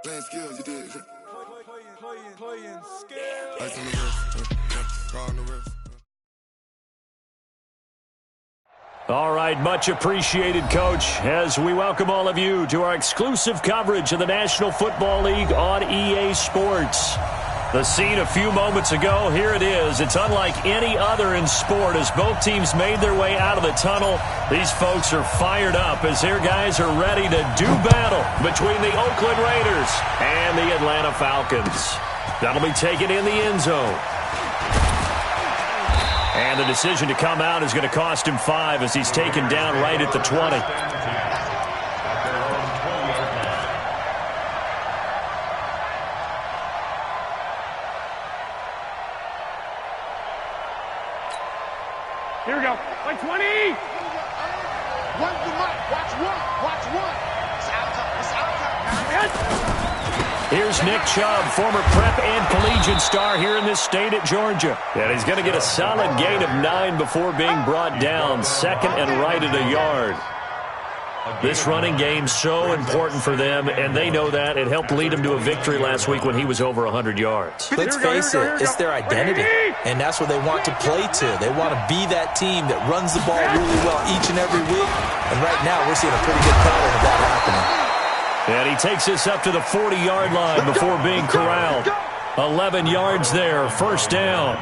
Playing skills, you did. Playing skills. Ice on the wrist, car on the wrist. All right, much appreciated, Coach, as we welcome all of you to our exclusive coverage of the National Football League on EA Sports. The scene a few moments ago, here it is. It's unlike any other in sport as both teams made their way out of the tunnel. These folks are fired up as their guys are ready to do battle between the Oakland Raiders and the Atlanta Falcons. That'll be taken in the end zone. And the decision to come out is going to cost him 5 as he's taken down right at the 20. Here we go. Like 20. One to Mike. Watch one. It's out time. Here's Nick Chubb, former prep and collegiate star here in this state at Georgia. And he's going to get a solid gain of 9 before being brought down, second and right at a yard. This running game's so important for them, and they know that. It helped lead them to a victory last week when he was over 100 yards. Let's face it, it's their identity, and that's what they want to play to. They want to be that team that runs the ball really well each and every week, and right now we're seeing a pretty good pattern of that happening. And he takes us up to the 40-yard line before being corralled. 11 yards there, first down.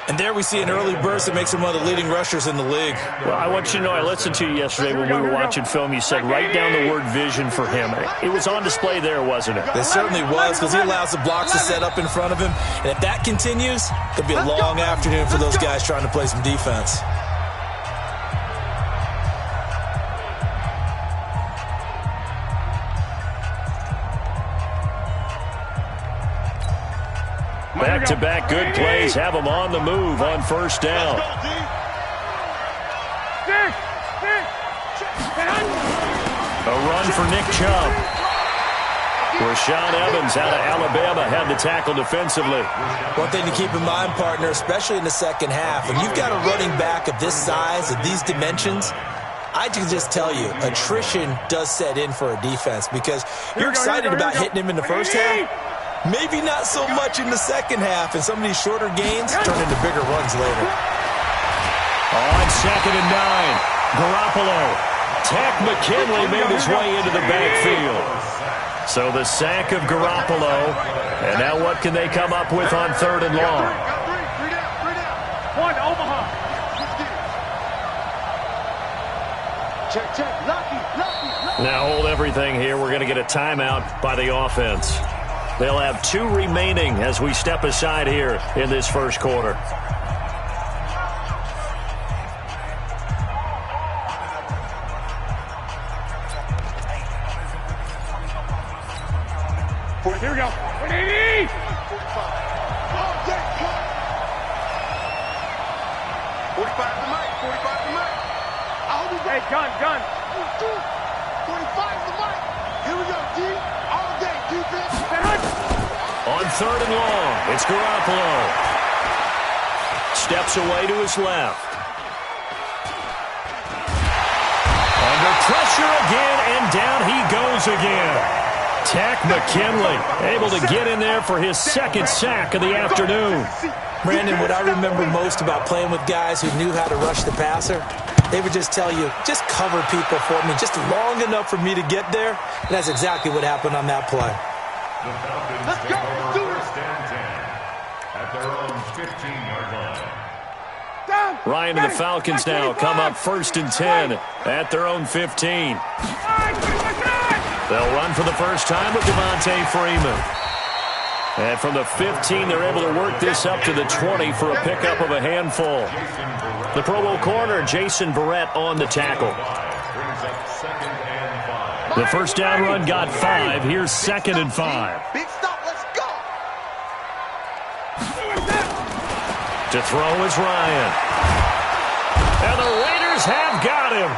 And there we see an early burst that makes him one of the leading rushers in the league. Well, I want you to know, I listened to you yesterday when we were watching film. You said write down the word vision for him. It was on display there, wasn't it? It certainly was, because he allows the blocks to set up in front of him. And if that continues, it'll be a long afternoon for those guys trying to play some defense. Back-to-back good plays have them on the move on first down. A run for Nick Chubb. Rashaan Evans out of Alabama had the tackle defensively. One thing to keep in mind, partner, especially in the second half, when you've got a running back of this size, of these dimensions, I can just tell you, attrition does set in for a defense because you're excited about hitting him in the first half. Maybe not so much in the second half, and some of these shorter gains turn into bigger runs later. On 2nd and 9, Garoppolo. Takk McKinley made his way into the backfield. So the sack of Garoppolo, and now what can they come up with on 3rd and long? One, Omaha. Check. Lucky. Now hold everything here. We're going to get a timeout by the offense. They'll have 2 remaining as we step aside here in this first quarter. Here we go. 180. 45 to Mike. Hey, gun. 45 to Mike. Here we go, D. All day, defense. On 3rd and long, it's Garoppolo. Steps away to his left. Under pressure again, and down he goes again. Takk McKinley able to get in there for his 2nd sack of the afternoon. Brandon, what I remember most about playing with guys who knew how to rush the passer, they would just tell you, just cover people for me, just long enough for me to get there. And that's exactly what happened on that play. The Falcons take over first and 10 at their own 15-yard line. Ryan and the Falcons now come up 1st and 10 at their own 15. They'll run for the first time with Devontae Freeman. And from the 15, they're able to work this up to the 20 for a pickup of a handful. The Pro Bowl corner, Jason Verrett, on the tackle. The first down run got 5. Here's 2nd and 5. Big stop, let's go. To throw is Ryan. And the Raiders have got him.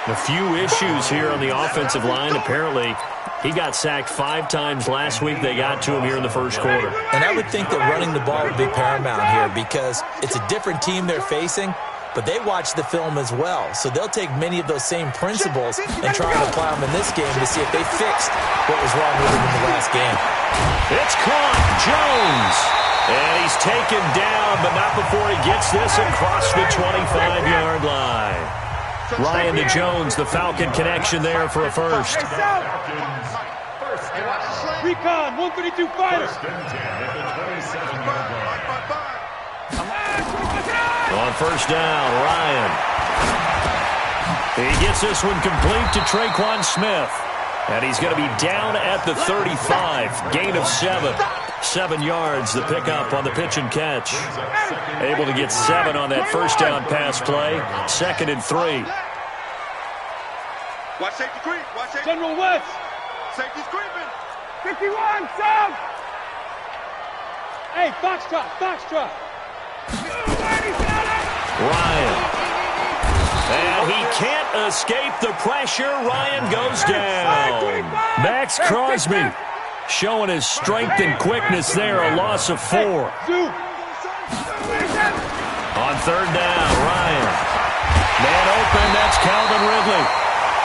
A few issues here on the offensive line. Apparently, he got sacked 5 times last week. They got to him here in the first quarter. And I would think that running the ball would be paramount here because it's a different team they're facing. but they watch the film as well. So they'll take many of those same principles and try and apply them in this game to see if they fixed what was wrong with them in the last game. It's caught. Jones. And he's taken down, but not before he gets this across the 25-yard line. Ryan to Jones, the Falcon connection there for a first. Recon, 132 fighter. First and 10 at the 27-yard line. On first down, Ryan. He gets this one complete to Traquan Smith. And he's going to be down at the 35. Gain of 7. 7 yards, the pickup on the pitch and catch. Able to get 7 on that first down pass play. 2nd and 3. Watch safety creep. Watch safety. General West. Safety's creeping. 51, Sam. Hey, Foxtrot. Ryan. And he can't escape the pressure. Ryan goes down. Max Crosby showing his strength and quickness there. A loss of 4. On third down, Ryan. Man open, that's Calvin Ridley.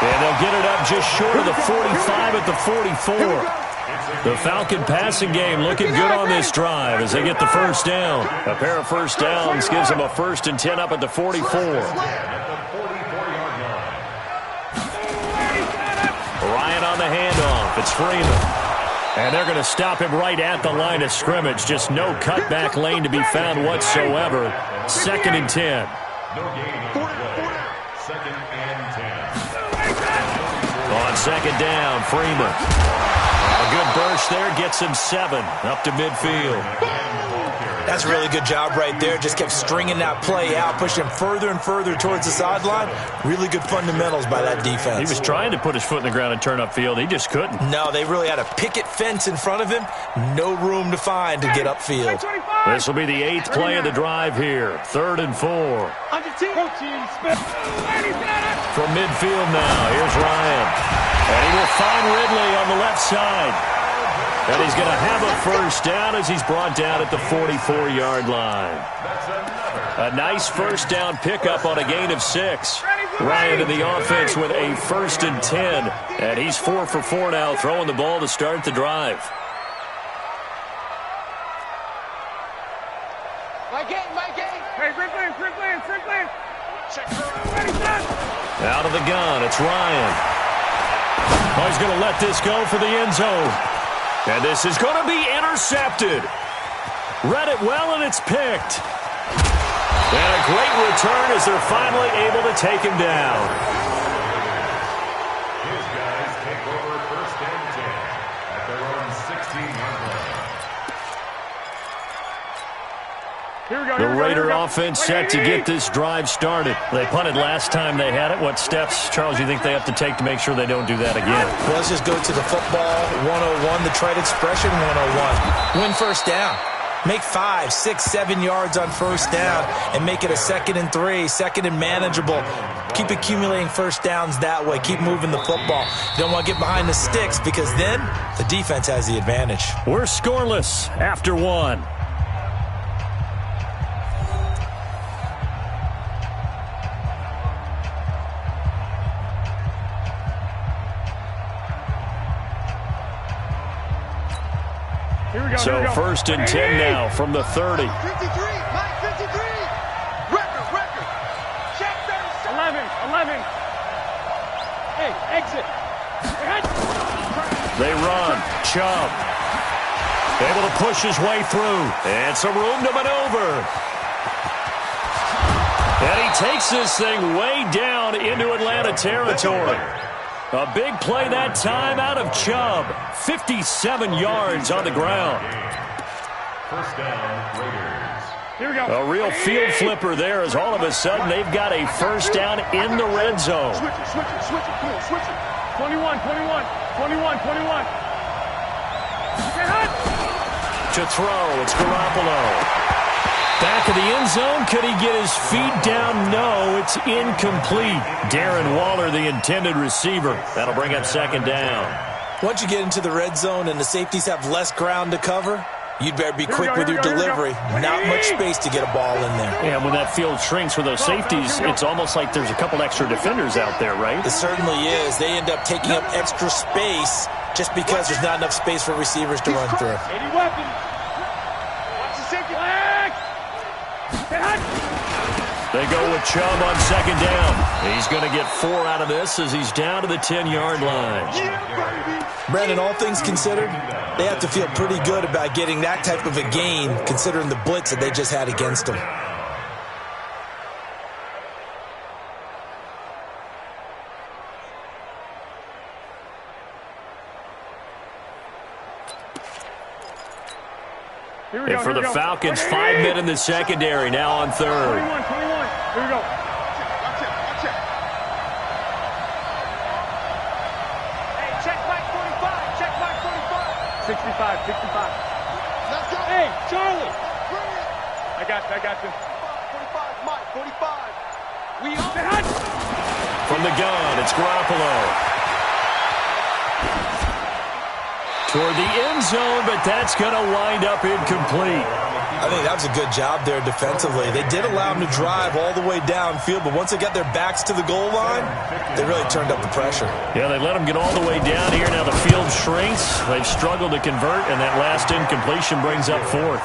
And they'll get it up just short of the 45 at the 44. The Falcon passing game looking good on this drive as they get the first down. A pair of first downs gives them a 1st and 10 up at the 44. Ryan on the handoff. It's Freeman. And they're going to stop him right at the line of scrimmage. Just no cutback lane to be found whatsoever. 2nd and 10. On second down, Freeman. A good burst there, gets him 7 up to midfield. That's a really good job right there. Just kept stringing that play out, pushing him further and further towards the sideline. Really good fundamentals by that defense. He was trying to put his foot in the ground and turn upfield. He just couldn't. No, they really had a picket fence in front of him. No room to find to get upfield. This will be the 8th play of the drive here. 3rd and 4. From midfield now, here's Ryan. And he will find Ridley on the left side. And he's going to have a first down as he's brought down at the 44-yard line. A nice first down pickup on a gain of 6. Ryan in the offense with a 1st and 10. And he's 4 for 4 now, throwing the ball to start the drive. Hey, Franklin. Out of the gun, it's Ryan. Oh, he's going to let this go for the end zone. And this is going to be intercepted. Read it well, and it's picked. And a great return as they're finally able to take him down. His guys take over 1st and 10 at their own 16-yard line. The Raider offense set to get this drive started. They punted last time they had it. What steps, Charles, you think they have to take to make sure they don't do that again? Well, let's just go to the football 101, the trade expression 101. Win first down. Make 5, 6, 7 yards on first down and make it a 2nd and 3, 2nd and manageable. Keep accumulating first downs that way. Keep moving the football. You don't want to get behind the sticks because then the defense has the advantage. We're scoreless after 1. So 1st and 10 now from the 30. 53, Mike 53. Record. Check 11. Hey, exit. They run. Chubb. Able to push his way through. And some room to maneuver. And he takes this thing way down into Atlanta territory. A big play that time out of Chubb. 57 yards on the ground. First down, Raiders. Here we go. A real field flipper there as all of a sudden they've got a first down in the red zone. Switch it. Come on, switch it. 21. To throw, it's Garoppolo. Back of the end zone, could he get his feet down? No, it's incomplete. Darren Waller, the intended receiver. That'll bring up 2nd down. Once you get into the red zone and the safeties have less ground to cover, You'd better be quick with your delivery. Not much space to get a ball in there. Yeah, when that field shrinks with those safeties, it's almost like there's a couple extra defenders out there, right? It certainly is. They end up taking up extra space just because there's not enough space for receivers to run through. Any weapon. Watch the safety flag. They go with Chubb on second down. He's going to get 4 out of this as he's down to the 10-yard line. Brandon, all things considered, they have to feel pretty good about getting that type of a gain considering the blitz that they just had against them. And for the Falcons, 5 men in the secondary, now on third. 21. Here we go. Watch it. Hey, check Mike 45. Check Mike 45. 65. Let's go. Hey, Charlie. Bring it. I got you. 45, Mike, 45. We on. From the gun, it's Garoppolo. Toward the end zone, but that's going to wind up incomplete. I think that was a good job there defensively. They did allow them to drive all the way downfield, but once they got their backs to the goal line, they really turned up the pressure. Yeah, they let them get all the way down here. Now the field shrinks. They've struggled to convert, and that last incompletion brings up 4th.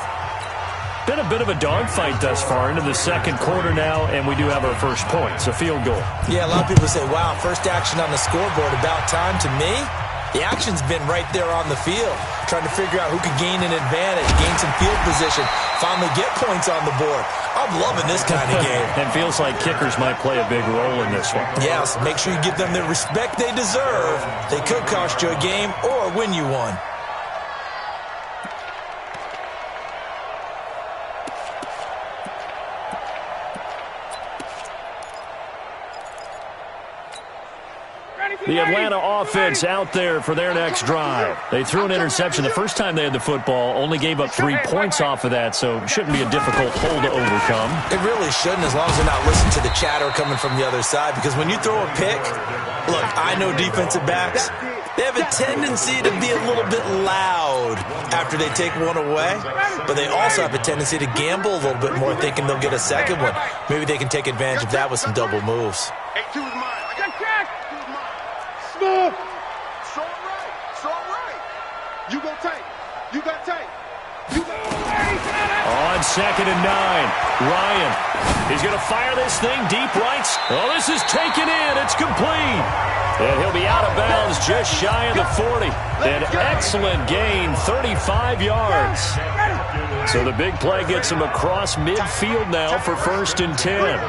Been a bit of a dogfight thus far into the second quarter now, and we do have our first points, a field goal. Yeah, a lot of people say, wow, first action on the scoreboard, about time. To me, the action's been right there on the field, trying to figure out who could gain an advantage, gain some field position, finally get points on the board. I'm loving this kind of game. And feels like kickers might play a big role in this one. Yes, make sure you give them the respect they deserve. They could cost you a game or win you one. The Atlanta offense out there for their next drive. They threw an interception the first time they had the football, only gave up 3 points off of that, so shouldn't be a difficult hole to overcome. It really shouldn't, as long as they're not listening to the chatter coming from the other side, because when you throw a pick, look, I know defensive backs, they have a tendency to be a little bit loud after they take one away, but they also have a tendency to gamble a little bit more, thinking they'll get a second one. Maybe they can take advantage of that with some double moves. Hey, two is mine. I got Check. two is mine. Smooth. So right. You go tank. You got tank. You got On second and 9, Ryan. He's going to fire this thing deep right. Oh, this is taken in. It's complete. And he'll be out of bounds just shy of the 40. An excellent gain, 35 yards. So the big play gets him across midfield now for 1st and 10.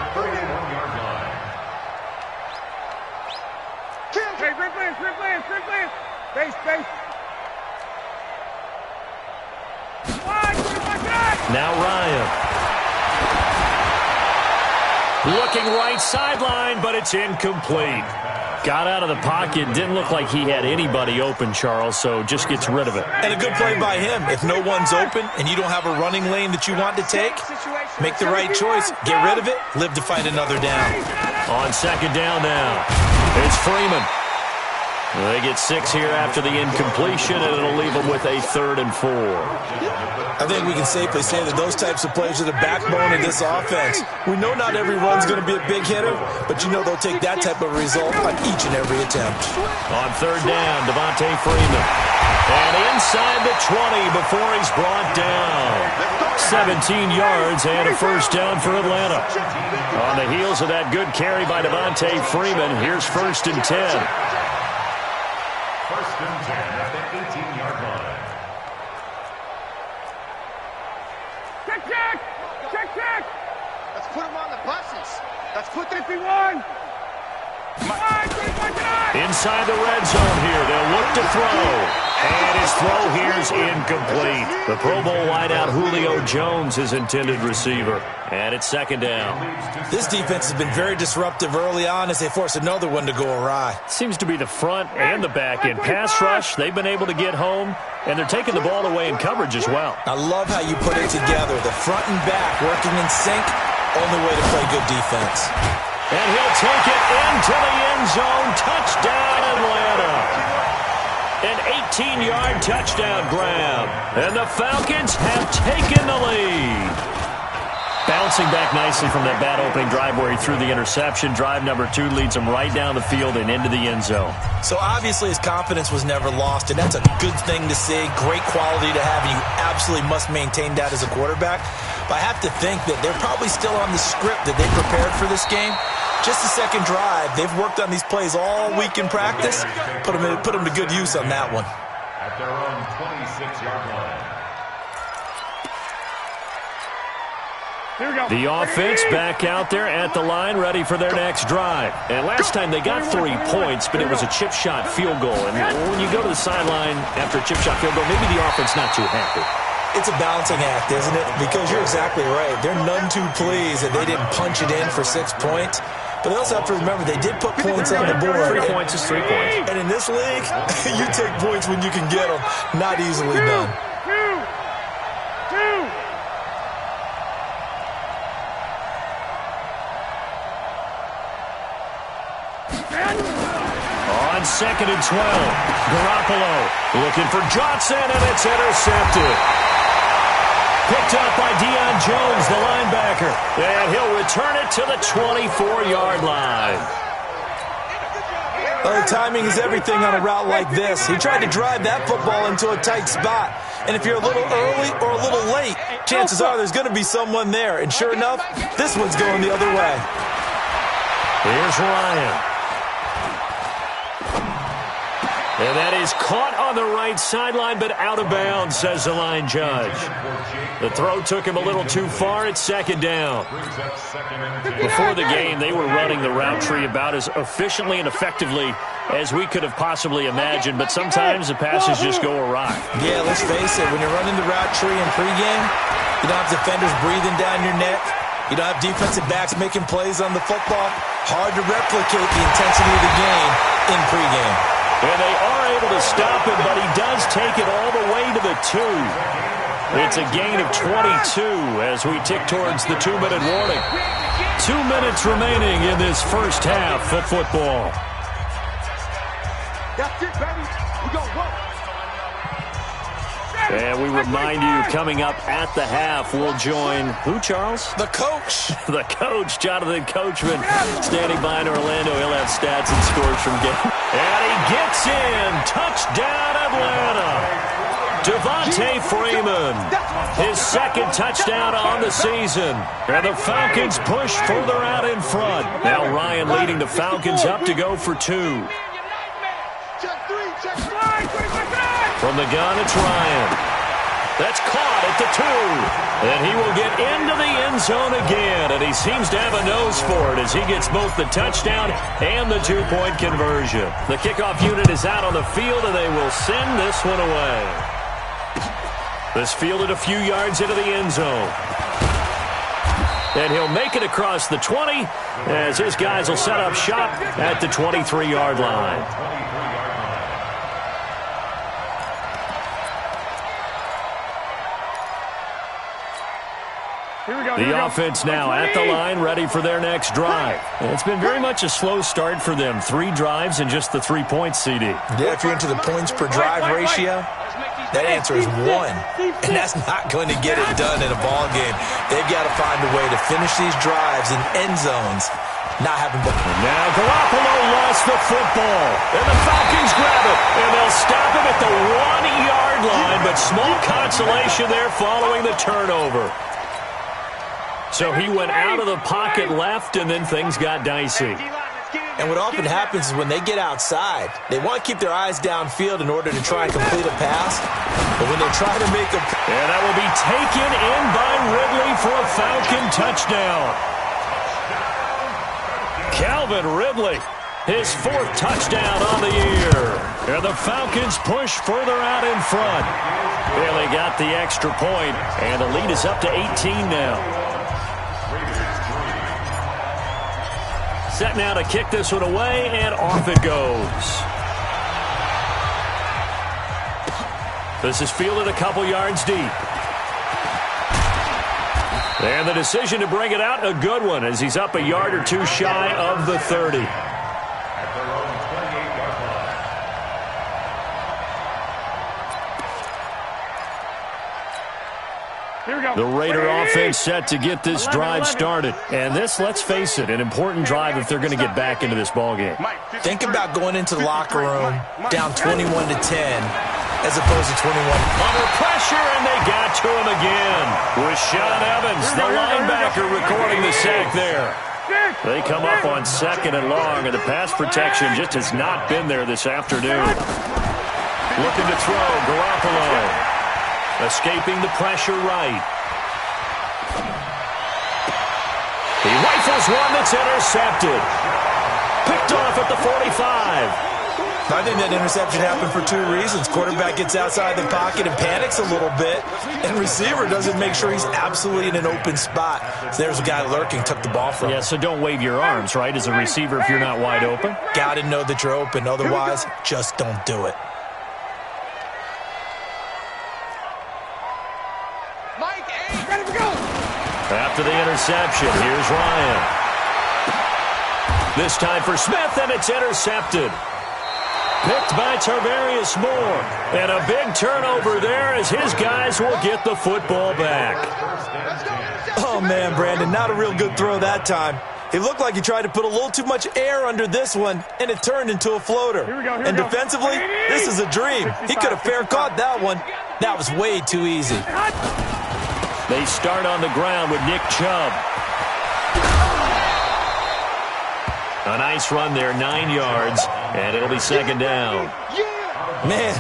Hey, free plans. Base. Now Ryan. Looking right sideline, but it's incomplete. Got out of the pocket. Didn't look like he had anybody open, Charles, so just gets rid of it. And a good play by him. If no one's open and you don't have a running lane that you want to take, make the right choice. Get rid of it. Live to fight another down. On second down now, it's Freeman. They get 6 here after the incompletion, and it'll leave them with a 3rd and 4. I think we can safely say that those types of plays are the backbone of this offense. We know not every run's going to be a big hitter, but you know they'll take that type of result on each and every attempt. On 3rd down, Devontae Freeman. And inside the 20 before he's brought down. 17 yards and a 1st down for Atlanta. On the heels of that good carry by Devontae Freeman, here's 1st and 10. 1st and 10 at the 18-yard line. Check. Let's put him on the buses. Let's put them 51. Inside the red zone here, they'll look to throw. And his throw here's incomplete. The Pro Bowl wideout Julio Jones, his intended receiver. And it's 2nd down. This defense has been very disruptive early on as they force another one to go awry. Seems to be the front and the back end. Pass rush, they've been able to get home, and they're taking the ball away in coverage as well. I love how you put it together. The front and back working in sync, only way to play good defense. And he'll take it into the end zone. Touchdown, Atlanta. An 18-yard touchdown grab. And the Falcons have taken the lead. Bouncing back nicely from that bad opening drive where he threw the interception. Drive number 2 leads him right down the field and into the end zone. So obviously his confidence was never lost, and that's a good thing to see. Great quality to have, and you absolutely must maintain that as a quarterback. But I have to think that they're probably still on the script that they prepared for this game. Just the second drive. They've worked on these plays all week in practice. Put them to good use on that one. At their own 26-yard line. The offense back out there at the line, ready for their next drive. And last time they got 3 points, but it was a chip shot field goal. And when you go to the sideline after a chip shot field goal, maybe the offense not too happy. It's a balancing act, isn't it? Because you're exactly right. They're none too pleased that they didn't punch it in for 6 points. But they also have to remember they did put points on the board. 3 points is 3 points. And in this league, you take points when you can get them. Not easily done. On 2nd and 12, Garoppolo looking for Johnson, and it's intercepted. Picked up by Deion Jones, the linebacker, and he'll return it to the 24-yard line. Well, the timing is everything on a route like this. He tried to drive that football into a tight spot. And if you're a little early or a little late, chances are there's going to be someone there. And sure enough, this one's going the other way. Here's Ryan. And that is caught on the right sideline, but out of bounds, says the line judge. The throw took him a little too far. It's 2nd down. Before the game, they were running the route tree about as efficiently and effectively as we could have possibly imagined, but sometimes the passes just go awry. Yeah, let's face it. When you're running the route tree in pregame, you don't have defenders breathing down your neck. You don't have defensive backs making plays on the football. Hard to replicate the intensity of the game in pregame. And they are able to stop him, but he does take it all the way to the 2. It's a gain of 22 as we tick towards the 2-minute warning. 2 minutes remaining in this first half of football. That's it, baby. We go work. And we remind you, coming up at the half, we'll join who, Charles? The coach. The coach, Jonathan Coachman, standing by in Orlando. He'll have stats and scores from game. And he gets in. Touchdown, Atlanta. Devontae Freeman, his 2nd touchdown on the season. And the Falcons push further out in front. Now Ryan leading the Falcons up to go for 2. From the gun, it's Ryan. That's caught at the 2. And he will get into the end zone again. And he seems to have a nose for it as he gets both the touchdown and the 2-point conversion. The kickoff unit is out on the field, and they will send this one away. This fielded a few yards into the end zone. And he'll make it across the 20 as his guys will set up shop at the 23-yard line. The offense now at the line, ready for their next drive. And it's been very much a slow start for them. 3 drives and just the 3 points, CD. Yeah, if you're into the points per drive ratio, that answer is 1. And that's not going to get it done in a ball game. They've got to find a way to finish these drives in end zones. Not having been. Now Garoppolo lost the football. And the Falcons grab it. And they'll stop him at the 1-yard line. But small consolation there following the turnover. So he went out of the pocket left, and then things got dicey. And what often happens is when they get outside, they want to keep their eyes downfield in order to try and complete a pass. But when they try to make a... And that will be taken in by Ridley for a Falcon touchdown. Calvin Ridley, his 4th touchdown on the year. And the Falcons push further out in front. Well, they got the extra point, and the lead is up to 18 now. Set now to kick this one away, and off it goes. This is fielded a couple yards deep. And the decision to bring it out, a good one, as he's up a yard or 2 shy of the 30. The Raider offense set to get this drive started. And this, let's face it, an important drive if they're going to get back into this ballgame. Think about going into the locker room down 21-10 as opposed to 21. Under pressure, and they got to him again. With Sean Evans, the linebacker, recording the sack there. They come up on 2nd and long, and the pass protection just has not been there this afternoon. Looking to throw, Garoppolo. Escaping the pressure right. He rifles one that's intercepted. Picked off at the 45. I think that interception happened for 2 reasons. Quarterback gets outside the pocket and panics a little bit, and receiver doesn't make sure he's absolutely in an open spot. So there's a guy lurking, took the ball from him. Yeah, so don't wave your arms, right, as a receiver if you're not wide open. Got to know that you're open. Otherwise, just don't do it. After the interception, here's Ryan. This time for Smith, and it's intercepted. Picked by Tarvarius Moore. And a big turnover there as his guys will get the football back. Oh, man, Brandon, not a real good throw that time. It looked like he tried to put a little too much air under this one, and it turned into a floater. And defensively, this is a dream. He could have fair caught that one. That was way too easy. They start on the ground with Nick Chubb. A nice run there, 9 yards, and it'll be 2nd down. Man,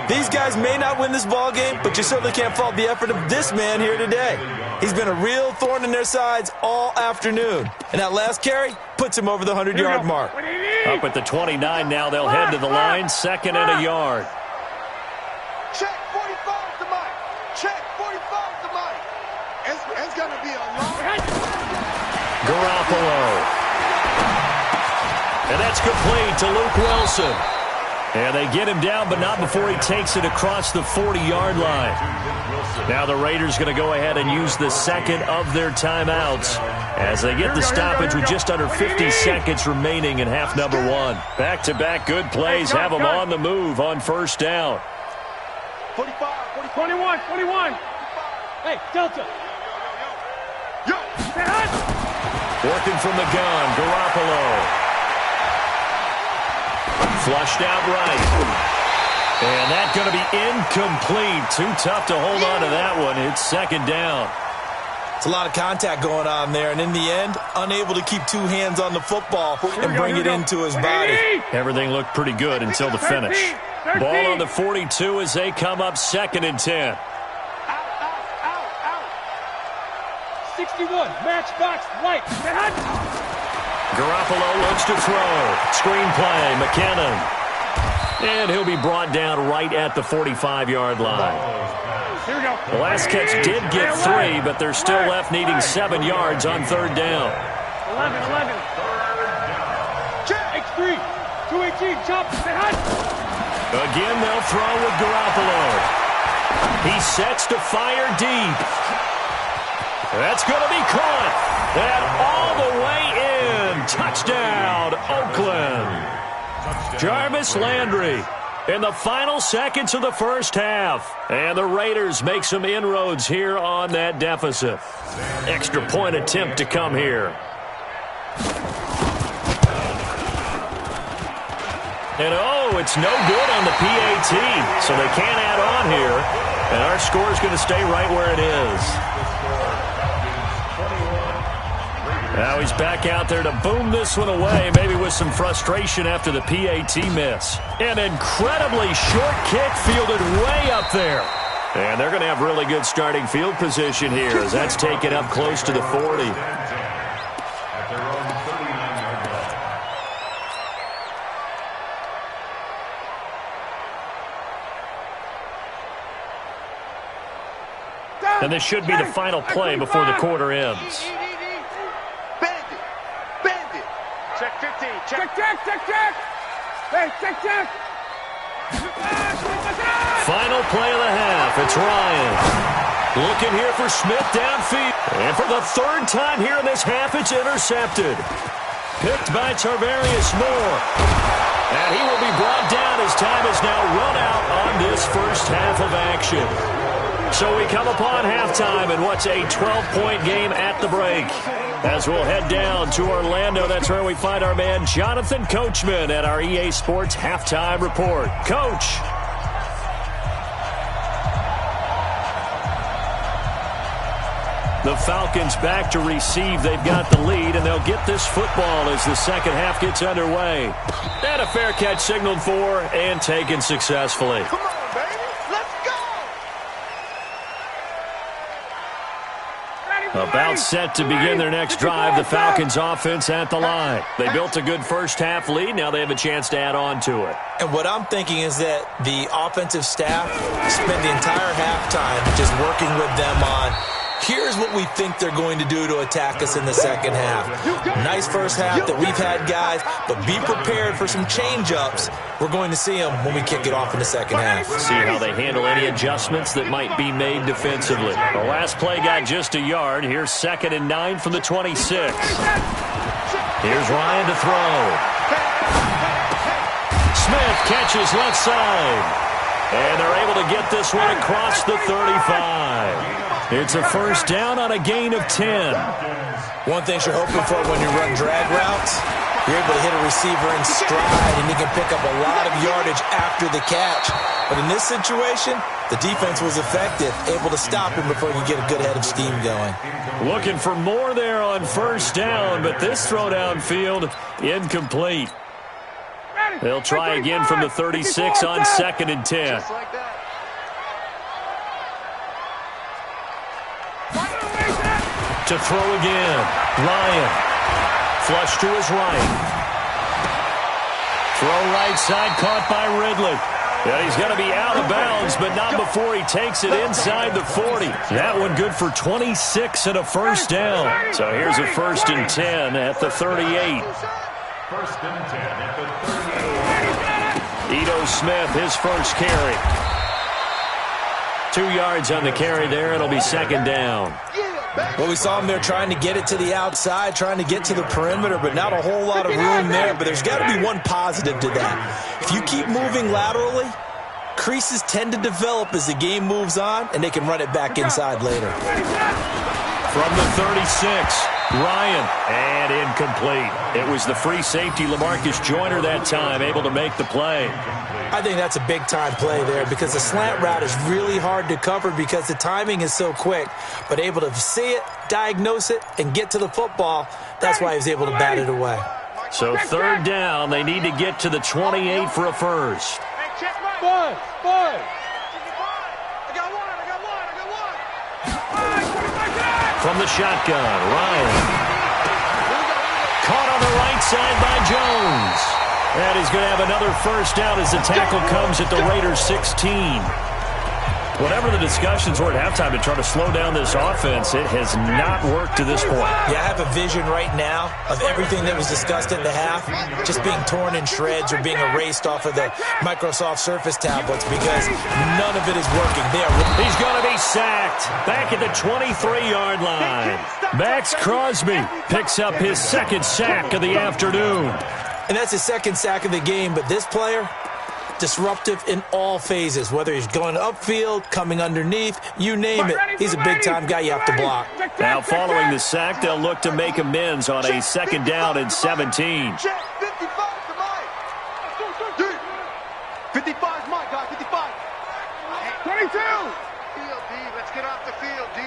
these guys may not win this ball game, but you certainly can't fault the effort of this man here today. He's been a real thorn in their sides all afternoon. And that last carry puts him over the 100-yard mark. Up at the 29 now, they'll head to the line, 2nd and a yard. Check 45 to Mike. Check 45 to Mike. It's going to be a long... Garoppolo. And that's complete to Luke Wilson. And they get him down, but not before he takes it across the 40-yard line. Now the Raiders going to go ahead and use the 2nd of their timeouts as they get the stoppage with just under 50 seconds remaining in half number 1. Back-to-back good plays have them on the move on 1st down. 45, 21. Hey, Delta. Yo. Working from the gun, Garoppolo. Flushed out right. And that's going to be incomplete. Too tough to hold on to that one. It's 2nd down. It's a lot of contact going on there, and in the end, unable to keep 2 hands on the football and bring it into his body. Everything looked pretty good until the finish. Ball on the 42 as they come up 2nd and 10. Out. 61, matchbox, right. Garoppolo looks to throw. Screenplay, McKinnon. And he'll be brought down right at the 45-yard line. Here we go. The last catch did get 3, but they're still left needing 7 yards on 3rd down. 11. Check. X3. 218. Chop. Again, they'll throw with Garoppolo. He sets to fire deep. That's going to be caught. And all the way in. Touchdown, Oakland. Jarvis Landry in the final seconds of the 1st half. And the Raiders make some inroads here on that deficit. Extra point attempt to come here. And oh, it's no good on the PAT. So they can't add on here. And our score is going to stay right where it is. Now he's back out there to boom this one away, maybe with some frustration after the PAT miss. An incredibly short kick fielded way up there. And they're going to have really good starting field position here as that's taken up close to the 40. At their own 39-yard line. And this should be the final play before the quarter ends. Check 15. Check. Hey, check. Final play of the half. It's Ryan. Looking here for Smith downfield. And for the 3rd time here in this half, it's intercepted. Picked by Tarvarius Moore. And he will be brought down as time is now run out on this 1st half of action. So we come upon halftime in what's a 12-point game at the break. As we'll head down to Orlando, that's where we find our man Jonathan Coachman at our EA Sports Halftime Report. Coach. The Falcons back to receive. They've got the lead, and they'll get this football as the second half gets underway. And a fair catch signaled for and taken successfully. Come on, baby. Let's go. About set to begin their next drive, the Falcons offense at the line. They built a good first half lead. Now they have a chance to add on to it. And what I'm thinking is that the offensive staff spend the entire halftime just working with them on, here's what we think they're going to do to attack us in the second half. Nice first half that we've had, guys, but be prepared for some change-ups. We're going to see them when we kick it off in the second half. See how they handle any adjustments that might be made defensively. The last play got just a yard. Here's 2nd and 9 from the 26. Here's Ryan to throw. Smith catches left side. And they're able to get this one across the 35. It's a first down on a gain of 10. One thing you're hoping for when you run drag routes, you're able to hit a receiver in stride, and he can pick up a lot of yardage after the catch. But in this situation, the defense was effective, able to stop him before he could get a good head of steam going. Looking for more there on first down, but this throw downfield incomplete. They'll try again from the 36 on 2nd and 10. Just like that. To throw again. Ryan. Flush to his right. Throw right side caught by Ridley. Yeah, he's going to be out of bounds, but not before he takes it inside the 40. That one good for 26 and a first down. So here's a 1st and 10 at the 38. 1st and 10 at the 38. Ito Smith, his first carry. 2 yards on the carry there. It'll be 2nd down. Well, we saw him there trying to get it to the outside, trying to get to the perimeter, but not a whole lot of room there. But there's got to be one positive to that. If you keep moving laterally, creases tend to develop as the game moves on, and they can run it back inside later. From the 36, Ryan, and incomplete. It was the free safety, LaMarcus Joyner, that time, able to make the play. I think that's a big-time play there because the slant route is really hard to cover because the timing is so quick. But able to see it, diagnose it, and get to the football, that's why he was able to bat it away. So 3rd down, they need to get to the 28 for a first. Boy. From the shotgun, Ryan. Caught on the right side by Jones. And he's going to have another first down as the tackle comes at the Raiders' 16. Whatever the discussions were at halftime to try to slow down this offense, it has not worked to this point. Yeah, I have a vision right now of everything that was discussed at the half just being torn in shreds or being erased off of the Microsoft Surface tablets because none of it is working. He's going to be sacked back at the 23-yard line. Max Crosby picks up his 2nd sack of the afternoon. And that's his 2nd sack of the game, but this player, disruptive in all phases, whether he's going upfield, coming underneath, you name it. He's a big-time guy you have to block. Now following the sack, they'll look to make amends on a 2nd down and 17. Check 55 to Mike. 55 is Mike, guys. 55. 22. Field, D. Let's get off the field, D.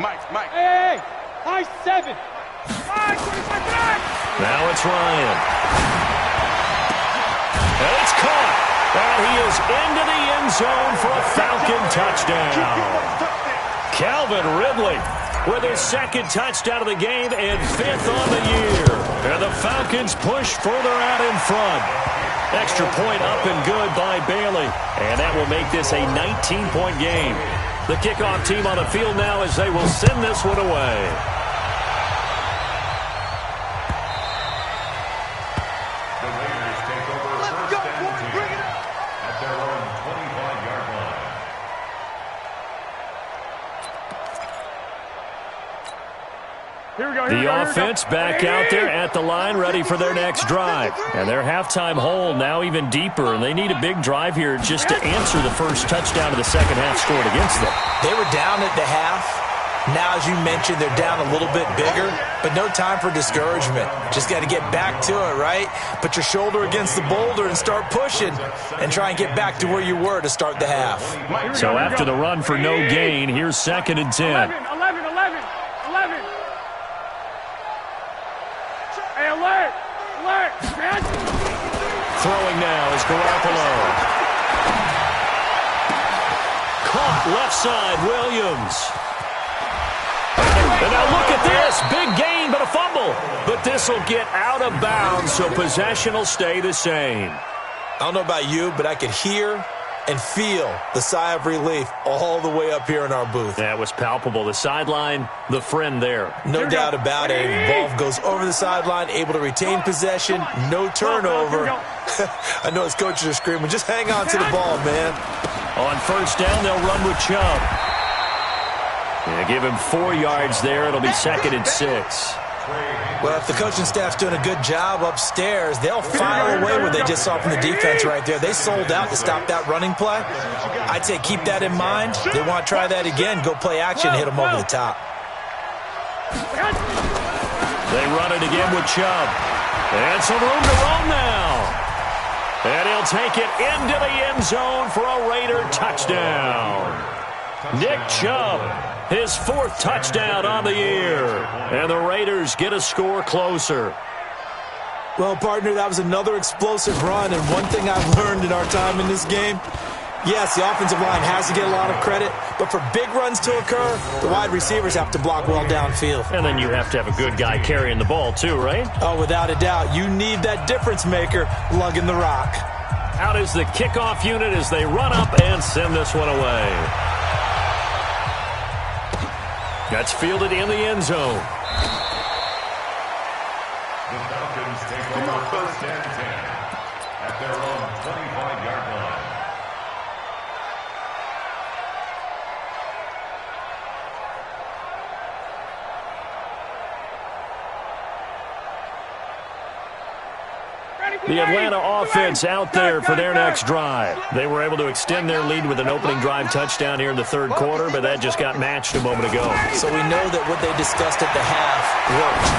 Mike. Hey. High 7. 5, 25. Now it's Ryan. And it's caught. And he is into the end zone for a Falcon touchdown. Calvin Ridley with his 2nd touchdown of the game and 5th on the year. And the Falcons push further out in front. Extra point up and good by Bailey. And that will make this a 19-point game. The kickoff team on the field now as they will send this one away. The offense back out there at the line, ready for their next drive. And their halftime hole now even deeper, and they need a big drive here just to answer the first touchdown of the second half scored against them. They were down at the half. Now, as you mentioned, they're down a little bit bigger, but no time for discouragement. Just got to get back to it, right? Put your shoulder against the boulder and start pushing and try and get back to where you were to start the half. So after the run for no gain, here's 2nd and 10. 11. Hey, alert! Throwing now is Garoppolo. Caught left side, Williams. And now look at this. Big gain, but a fumble. But this will get out of bounds, so possession will stay the same. I don't know about you, but I could hear and feel the sigh of relief all the way up here in our booth. That was palpable. The sideline, the friend there. No doubt about it. Ball goes over the sideline, able to retain possession, no turnover. I know his coaches are screaming, just hang on to the ball, man. On first down, they'll run with Chubb. Yeah, give him 4 yards there. It'll be 2nd and 6. Well, if the coaching staff's doing a good job upstairs, they'll file away what they just saw from the defense right there. They sold out to stop that running play. I'd say keep that in mind. They want to try that again. Go play action, hit them over the top. They run it again with Chubb. And some room to roam now. And he'll take it into the end zone for a Raider touchdown. Nick Chubb, his 4th touchdown on the year. And the Raiders get a score closer. Well, partner, that was another explosive run. And one thing I've learned in our time in this game, yes, the offensive line has to get a lot of credit, but for big runs to occur, the wide receivers have to block well downfield. And then you have to have a good guy carrying the ball too, right? Oh, without a doubt. You need that difference maker lugging the rock. Out is the kickoff unit as they run up and send this one away. That's fielded in the end zone. The Falcons take over 1st and 10 at their own 25-yard line. The Atlanta offense out there for their next drive. They were able to extend their lead with an opening drive touchdown here in the 3rd quarter, but that just got matched a moment ago. So we know that what they discussed at the half worked.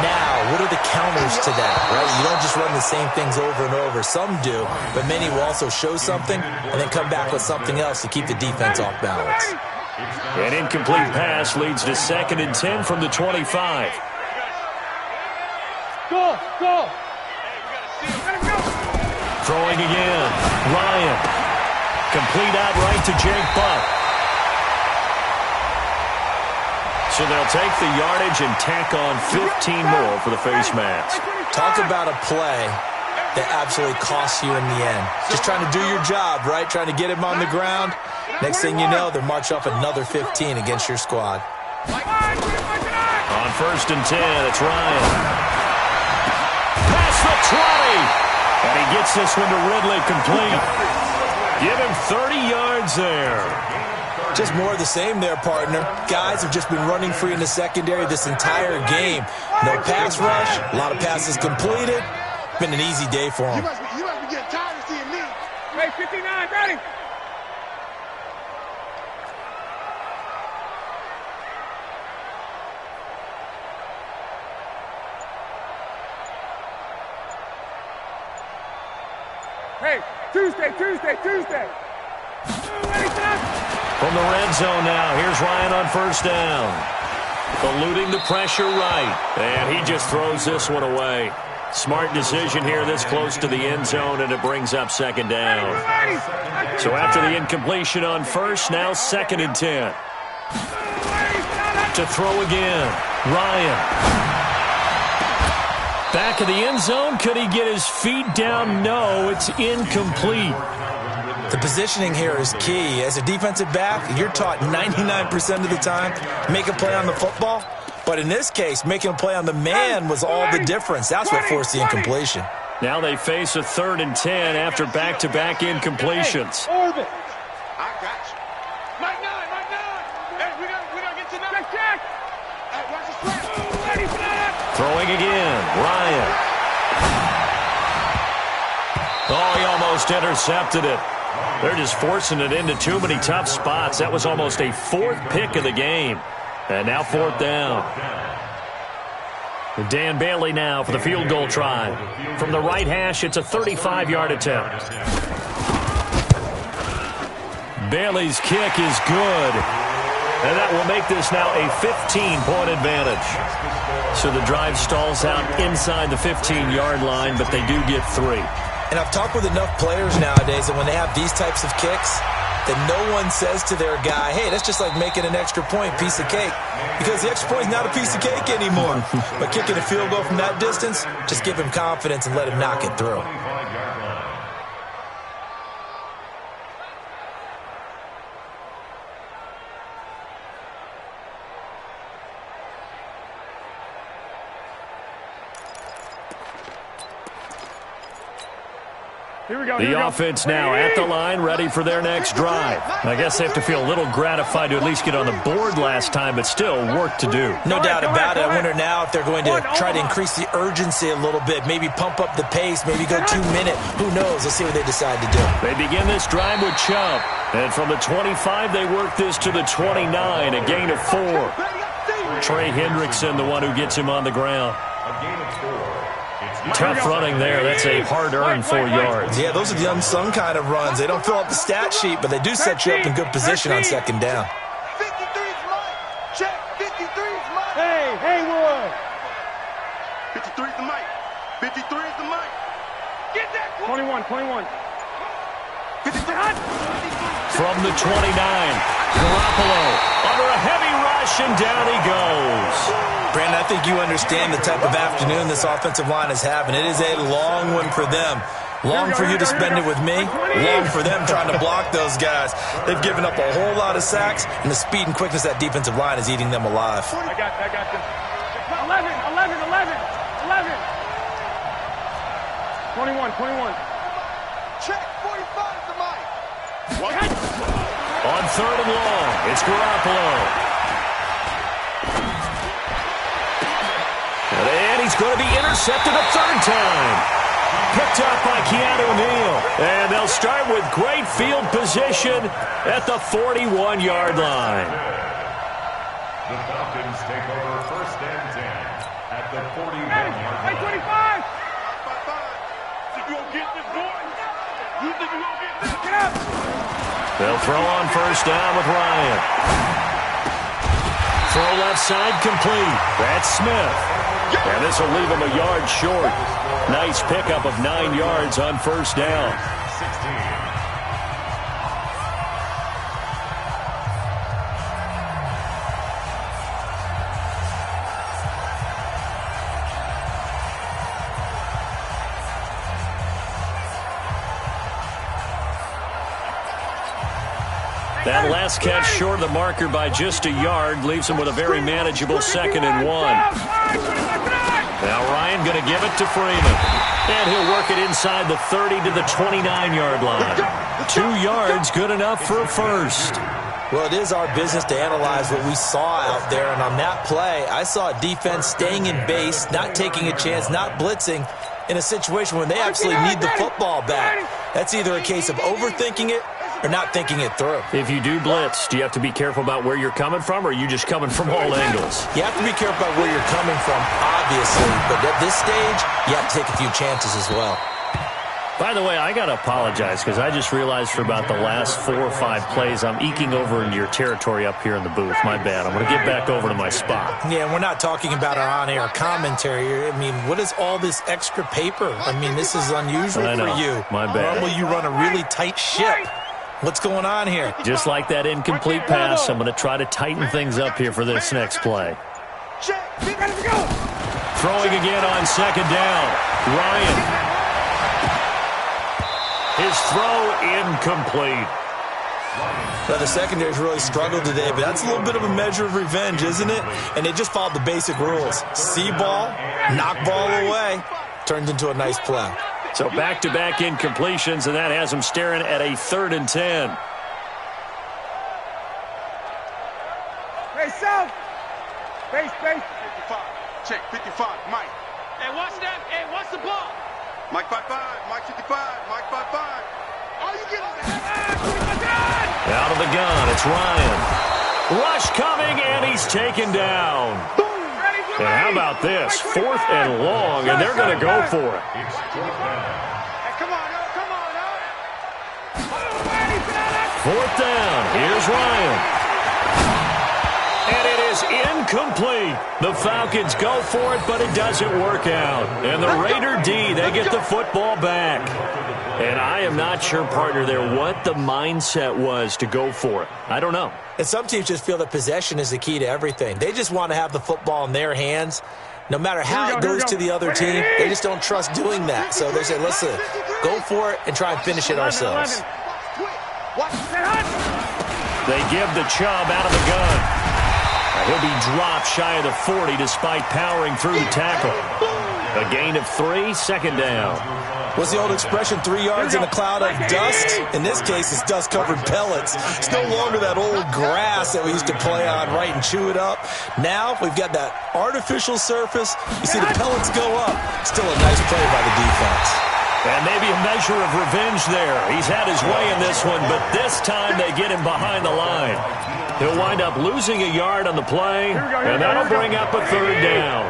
Now, what are the counters to that, right? You don't just run the same things over and over. Some do, but many will also show something and then come back with something else to keep the defense off balance. An incomplete pass leads to 2nd and 10 from the 25. Go! Throwing again. Ryan. Complete out right to Jake Buck. So they'll take the yardage and tack on 15 more for the face mask. Talk about a play that absolutely costs you in the end. Just trying to do your job, right? Trying to get him on the ground. Next thing you know, they'll march up another 15 against your squad. On 1st and 10, it's Ryan. Past the 20. And he gets this one to Ridley complete. Give him 30 yards there. Just more of the same there, partner. Guys have just been running free in the secondary this entire game. No pass rush, a lot of passes completed. Been an easy day for them. You must be getting tired of seeing me. Hey, 59, ready? Hey, Tuesday. From the red zone now, here's Ryan on 1st down. Eluding the pressure right. And he just throws this one away. Smart decision here this close to the end zone, and it brings up 2nd down. So after the incompletion on 1st, now 2nd and 10. To throw again, Ryan. Back of the end zone. Could he get his feet down? No, it's incomplete. The positioning here is key. As a defensive back, you're taught 99% of the time, make a play on the football. But in this case, making a play on the man was all the difference. That's what forced the incompletion. Now they face a 3rd and 10 after back-to-back incompletions. Orbit. I got you. Mike 9. Hey, we don't get to 9. Check. Hey, watch the slap. Throwing again, Ryan. Oh, he almost intercepted it. They're just forcing it into too many tough spots. That was almost a 4th pick of the game. And now 4th down. Dan Bailey now for the field goal try. From the right hash, it's a 35-yard attempt. Bailey's kick is good. And that will make this now a 15-point advantage. So the drive stalls out inside the 15-yard line, but they do get 3. And I've talked with enough players nowadays that when they have these types of kicks, that no one says to their guy, hey, that's just like making an extra point, piece of cake. Because the extra point is not a piece of cake anymore. But kicking a field goal from that distance, just give him confidence and let him knock it through. The offense now at the line, ready for their next drive. I guess they have to feel a little gratified to at least get on the board last time, but still work to do. No doubt about it. I wonder now if they're going to try to increase the urgency a little bit, maybe pump up the pace, maybe go 2 minute. Who knows? Let's see what they decide to do. They begin this drive with Chubb. And from the 25, they work this to the 29, a gain of 4. Trey Hendrickson, the one who gets him on the ground. A gain of 4. Tough running there. That's a hard-earned 4 yards. Yeah, those are the unsung kind of runs. They don't fill up the stat sheet, but they do set you up in good position on 2nd down. 53's Mike. Check. 53's Mike. Hey, Haywood. 53's the Mike. 53's the Mike. Get that. 21. 53. From the 29, Garoppolo under a heavy rush, and down he goes. Brandon, I think you understand the type of afternoon this offensive line is having. It is a long one for them. Long for you to spend it with me. Long for them trying to block those guys. They've given up a whole lot of sacks, and the speed and quickness of that defensive line is eating them alive. I got this. 11. 21. Check. 45's the Mike. On 3rd and long, it's Garoppolo. And he's going to be intercepted a 3rd time. Picked up by Keanu Neal. And they'll start with great field position at the 41-yard line. The Falcons take over 1st and 10 at the 41-yard line. 25. Think you gonna get this, boy? You think you gonna get this? Get up. They'll throw on 1st down with Ryan. Throw left side complete. That's Smith. And this will leave him a yard short. Nice pickup of 9 yards on 1st down. 16. That last catch short of the marker by just a yard leaves him with a very manageable 2nd and 1. Now Ryan going to give it to Freeman. And he'll work it inside the 30 to the 29-yard line. 2 yards, good enough for a first. Well, it is our business to analyze what we saw out there. And on that play, I saw a defense staying in base, not taking a chance, not blitzing in a situation when they absolutely need the football back. That's either a case of overthinking it or not thinking it through. If you do blitz, do you have to be careful about where you're coming from, or are you just coming from all angles? You have to be careful about where you're coming from, obviously. But at this stage, you have to take a few chances as well. By the way, I got to apologize because I just realized for about the last 4 or 5 plays, I'm eking over into your territory up here in the booth. My bad. I'm going to get back over to my spot. Yeah, and we're not talking about our on-air commentary. I mean, what is all this extra paper? I mean, this is unusual for you. My bad. Normally you run a really tight ship. What's going on here? Just like that incomplete pass, I'm going to try to tighten things up here for this next play. Throwing again on 2nd down. Ryan. His throw incomplete. Well, the secondary's really struggled today, but that's a little bit of a measure of revenge, isn't it? And they just followed the basic rules. See ball, knock ball away. Turns into a nice play. So back-to-back incompletions, and that has him staring at a 3rd and 10. Hey, South. Base. Check 55, Mike. Hey, watch that. Hey, watch the ball. Mike 55, Mike 55, Mike 55. All you get is a Out of the gun, it's Ryan. Rush coming, and he's taken down. And how about this? 4th and long, and they're going to go for it. It's 4th down. Hey, come on, come on, 4th down, here's Ryan. And it is incomplete. The Falcons go for it, but it doesn't work out. And the Raider D, they get the football back. And I am not sure, partner, there what the mindset was to go for it. I don't know. And some teams just feel that possession is the key to everything. They just want to have the football in their hands. No matter how it goes to the other team, they just don't trust doing that. So they say, listen, go for it and try and finish it ourselves. They give the Chubb out of the gun. He'll be dropped shy of the 40 despite powering through the tackle. A gain of 3, 2nd down. What's the old expression, 3 yards in a cloud of dust? In this case, it's dust-covered pellets. It's no longer that old grass that we used to play on, right, and chew it up. Now we've got that artificial surface. You see the pellets go up. Still a nice play by the defense. And maybe a measure of revenge there. He's had his way in this one, but this time they get him behind the line. He'll wind up losing a yard on the play, and that'll bring up a 3rd down.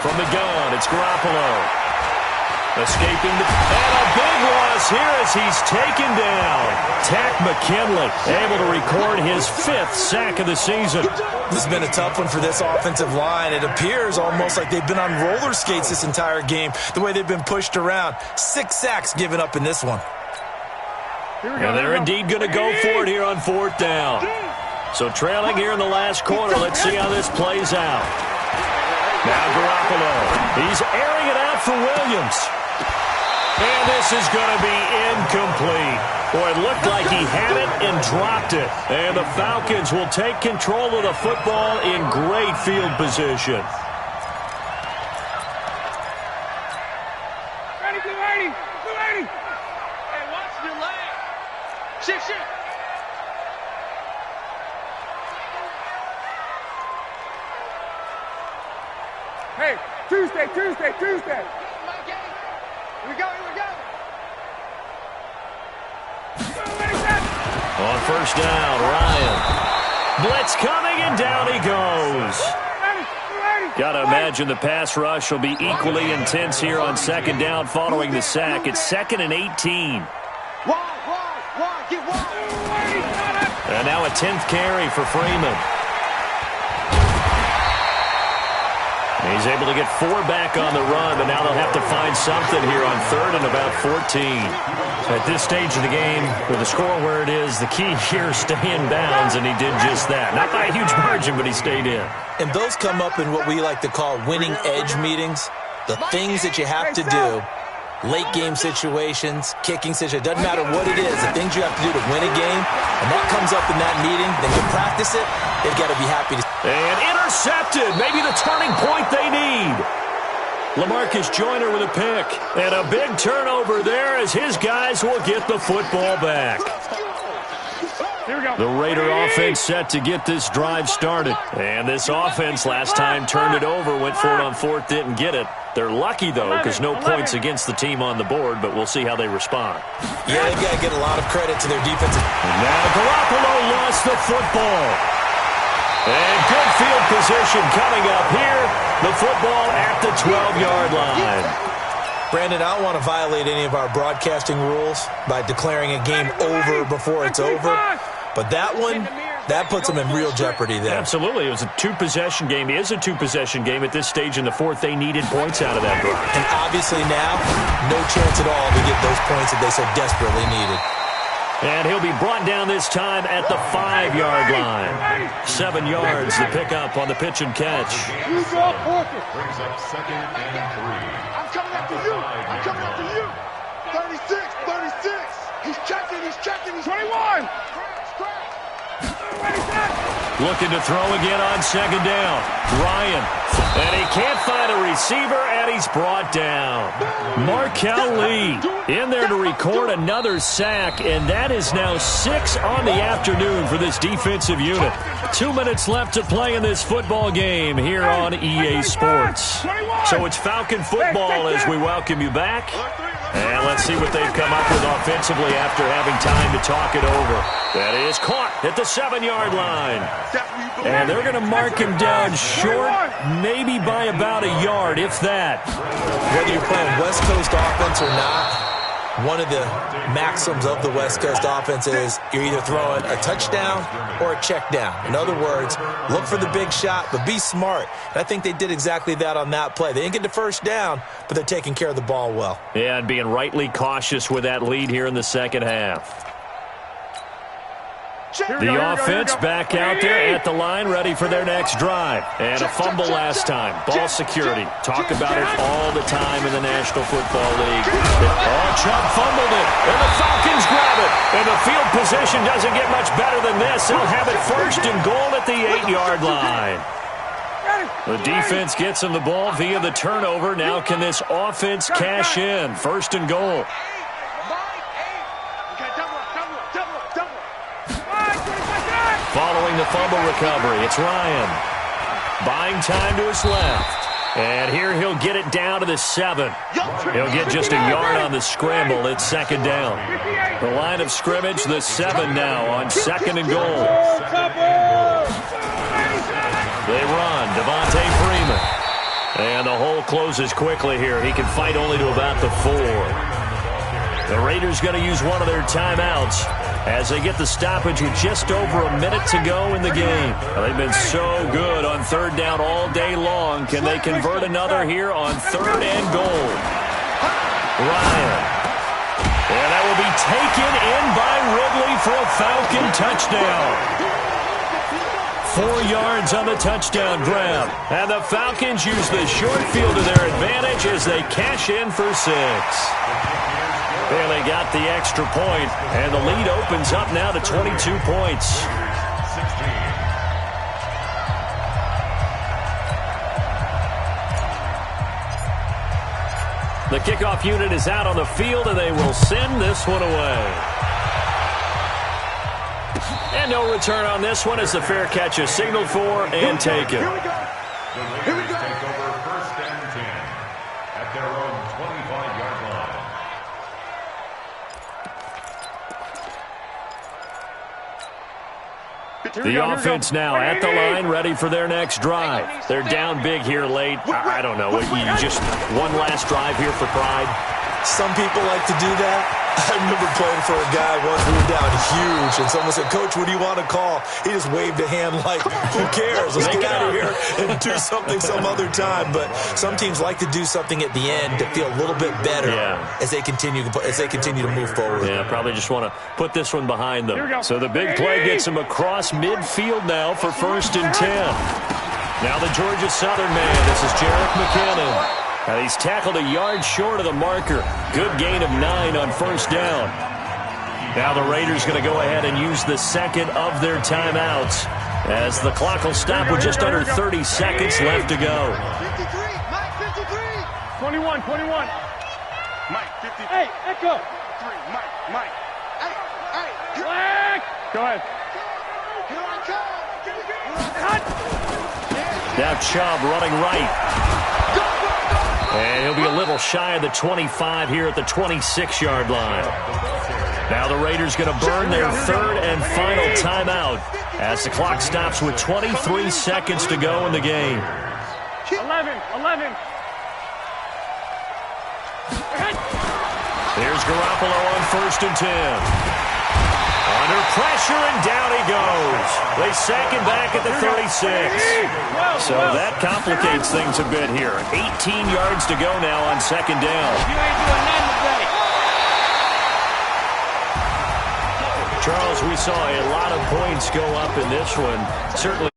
From the gun, it's Garoppolo. Escaping the... And a big loss here as he's taken down. Tack McKinley able to record his 5th sack of the season. This has been a tough one for this offensive line. It appears almost like they've been on roller skates this entire game, the way they've been pushed around. 6 sacks given up in this one. And they're indeed going to go for it here on 4th down. So trailing here in the last quarter, let's see how this plays out. Now Garoppolo. He's airing it out for Williams. And this is going to be incomplete. Boy, it looked like he had it and dropped it. And the Falcons will take control of the football in great field position. Ready, 280. 280. Hey, watch your leg. Shift. Hey, Tuesday. Here we go. On 1st down, Ryan. Blitz coming, and down he goes. Got to imagine the pass rush will be equally intense here on 2nd down following the sack. It's 2nd and 18. Get wide. And now a 10th carry for Freeman. He's able to get 4 back on the run, but now they'll have to find something here on 3rd and about 14. At this stage of the game, with the score where it is, the key here is stay in bounds, and he did just that. Not by a huge margin, but he stayed in. And those come up in what we like to call winning edge meetings. The things that you have to do, late game situations, kicking situations, doesn't matter what it is, the things you have to do to win a game, and that comes up in that meeting, then you practice it, they've got to be happy to... And intercepted, maybe the turning point they need. LaMarcus Joyner with a pick, and a big turnover there as his guys will get the football back. The Raider offense set to get this drive started. And this offense last time turned it over, went for it on 4th, didn't get it. They're lucky, though, because no points against the team on the board, but we'll see how they respond. Yeah, they've got to get a lot of credit to their defensive... Now Garoppolo lost the football. And good field position coming up here. The football at the 12-yard line. Brandon, I don't want to violate any of our broadcasting rules by declaring a game over before it's over. But that one, that puts them in real jeopardy there. Absolutely. It was a 2-possession game. It is a 2-possession game at this stage in the 4th. They needed points out of that drive. And obviously now, no chance at all to get those points that they so desperately needed. And he'll be brought down this time at the 5-yard line. 7 yards, the pickup on the pitch and catch. Brings up 2nd and 3. I'm coming after you. 36. He's checking. 21. Scratch. looking to throw again on second down. Ryan, and he can't find a receiver, and he's brought down. Markel Lee in there to record another sack, and that is now 6 on the afternoon for this defensive unit. 2 minutes left to play in this football game here on EA Sports. So it's Falcon football as we welcome you back. And let's see what they've come up with offensively after having time to talk it over. That is caught at the 7-yard line. And they're going to mark him down short, maybe by about a yard, if that. Whether you're playing West Coast offense or not, one of the maxims of the West Coast offense is you're either throwing a touchdown or a check down. In other words, look for the big shot, but be smart. And I think they did exactly that on that play. They didn't get the first down, but they're taking care of the ball well. Yeah, and being rightly cautious with that lead here in the second half. The offense back out there at the line, ready for their next drive. And a fumble last time. Ball security. Talk about it all the time in the National Football League. Oh, Chubb fumbled it, and the Falcons grab it. And the field position doesn't get much better than this. They'll have it first and goal at the 8-yard line. The defense gets him the ball via the turnover. Now can this offense cash in? First and goal. Following the fumble recovery, it's Ryan. Buying time to his left. And here he'll get it down to the 7. He'll get just a yard on the scramble. It's second down. The line of scrimmage, the 7 now on second and goal. They run. Devontae Freeman. And the hole closes quickly here. He can fight only to about the 4. The Raiders going to use one of their timeouts as they get the stoppage with just over a minute to go in the game. They've been so good on third down all day long. Can they convert another here on third and goal? Ryan. And that will be taken in by Ridley for a Falcon touchdown. 4 yards on the touchdown grab. And the Falcons use the short field to their advantage as they cash in for 6. Well, they got the extra point, and the lead opens up now to 22 points. The kickoff unit is out on the field, and they will send this one away. And no return on this one as the fair catch is signaled for and taken. Here we go. The Raiders take over first and 10 at their own 25-yard line. The offense now at the line, ready for their next drive. They're down big here late. I don't know. You just one last drive here for pride? Some people like to do that. I remember playing for a guy once. We were down huge, and someone said, "Coach, what do you want to call?" He just waved a hand like, who cares? Let's get out of here and do something some other time. But some teams like to do something at the end to feel a little bit better as they continue to move forward. Yeah, probably just want to put this one behind them. So the big play gets them across midfield now for first and 10. Now the Georgia Southern man. This is Jerick McKinnon. And he's tackled a yard short of the marker. Good gain of 9 on first down. Now the Raiders going to go ahead and use the second of their timeouts as the clock will stop with just under 30 seconds left to go. 53, Mike, 53. 21. Mike, 53. Hey, Echo. 3, Mike. Hey. Black. Go ahead. Here I come. Now Chubb running right. And he'll be a little shy of the 25 here at the 26-yard line. Now the Raiders going to burn their third and final timeout as the clock stops with 23 seconds to go in the game. 11. Here's Garoppolo on first and 10. Under pressure, and down he goes. They sack him back at the 36. So that complicates things a bit here. 18 yards to go now on second down. You ain't doing nothing today. Charles, we saw a lot of points go up in this one. Certainly